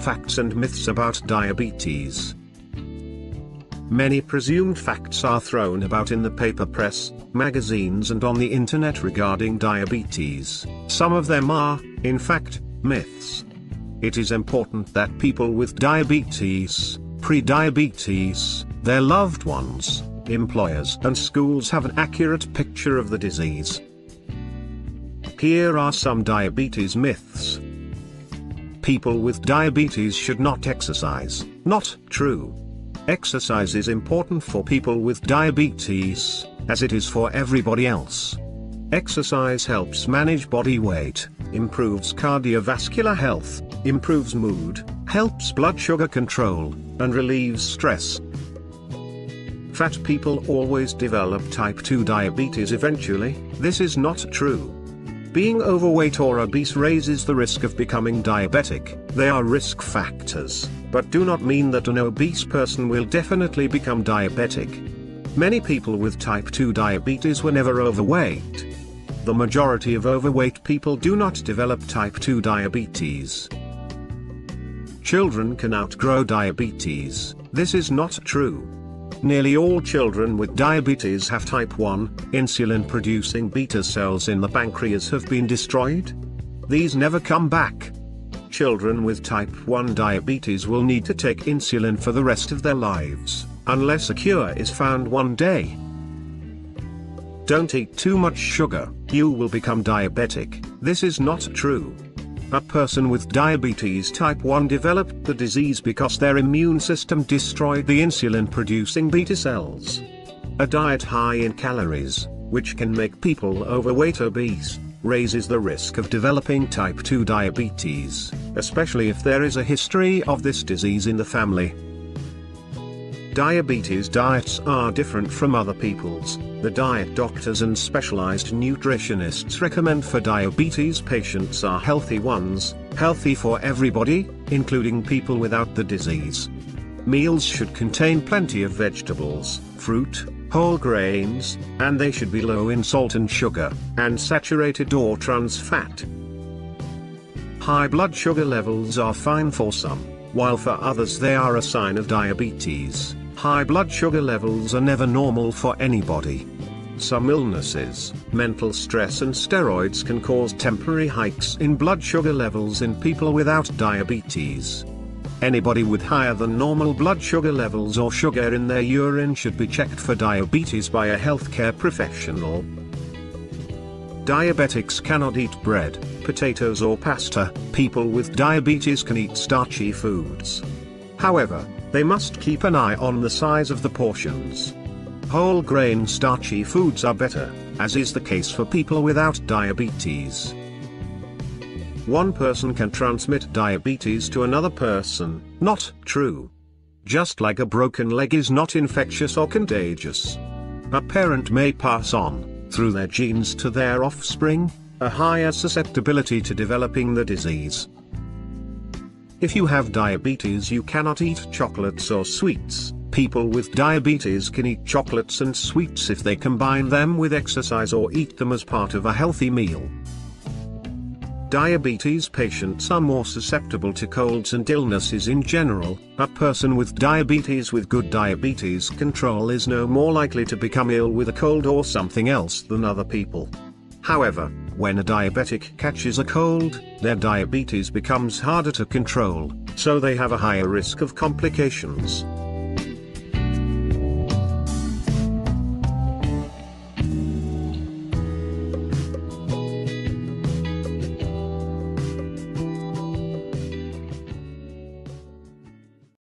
facts and myths about diabetes. Many presumed facts are thrown about in the paper press, magazines and on the internet regarding diabetes. Some of them are, in fact, myths. It is important that people with diabetes, pre-diabetes, their loved ones, employers and schools have an accurate picture of the disease. Here are some diabetes myths. People with diabetes should not exercise. Not true. Exercise is important for people with diabetes, as it is for everybody else. Exercise helps manage body weight, improves cardiovascular health, improves mood, helps blood sugar control, and relieves stress. Fat people always develop type 2 diabetes eventually. This is not true. Being overweight or obese raises the risk of becoming diabetic. They are risk factors, but do not mean that an obese person will definitely become diabetic. Many people with type 2 diabetes were never overweight. The majority of overweight people do not develop type 2 diabetes. Children can outgrow diabetes. This is not true. Nearly all children with diabetes have type 1, insulin-producing beta cells in the pancreas have been destroyed. These never come back. Children with type 1 diabetes will need to take insulin for the rest of their lives, unless a cure is found one day. Don't eat too much sugar, you will become diabetic. This is not true. A person with diabetes type 1 developed the disease because their immune system destroyed the insulin-producing beta cells. A diet high in calories, which can make people overweight obese, raises the risk of developing type 2 diabetes, especially if there is a history of this disease in the family. Diabetes diets are different from other people's. The diet doctors and specialized nutritionists recommend for diabetes patients are healthy ones, healthy for everybody, including people without the disease. Meals should contain plenty of vegetables, fruit, whole grains, and they should be low in salt and sugar, and saturated or trans fat. High blood sugar levels are fine for some, while for others they are a sign of diabetes. High blood sugar levels are never normal for anybody. Some illnesses, mental stress and steroids can cause temporary hikes in blood sugar levels in people without diabetes. Anybody with higher than normal blood sugar levels or sugar in their urine should be checked for diabetes by a healthcare professional. Diabetics cannot eat bread, potatoes or pasta. People with diabetes can eat starchy foods. However, they must keep an eye on the size of the portions. Whole grain starchy foods are better, as is the case for people without diabetes. One person can transmit diabetes to another person. Not true. Just like a broken leg is not infectious or contagious. A parent may pass on, through their genes to their offspring, a higher susceptibility to developing the disease. If you have diabetes, you cannot eat chocolates or sweets. People with diabetes can eat chocolates and sweets if they combine them with exercise or eat them as part of a healthy meal. Diabetes patients are more susceptible to colds and illnesses in general. A person with diabetes with good diabetes control is no more likely to become ill with a cold or something else than other people. However, when a diabetic catches a cold, their diabetes becomes harder to control, so they have a higher risk of complications.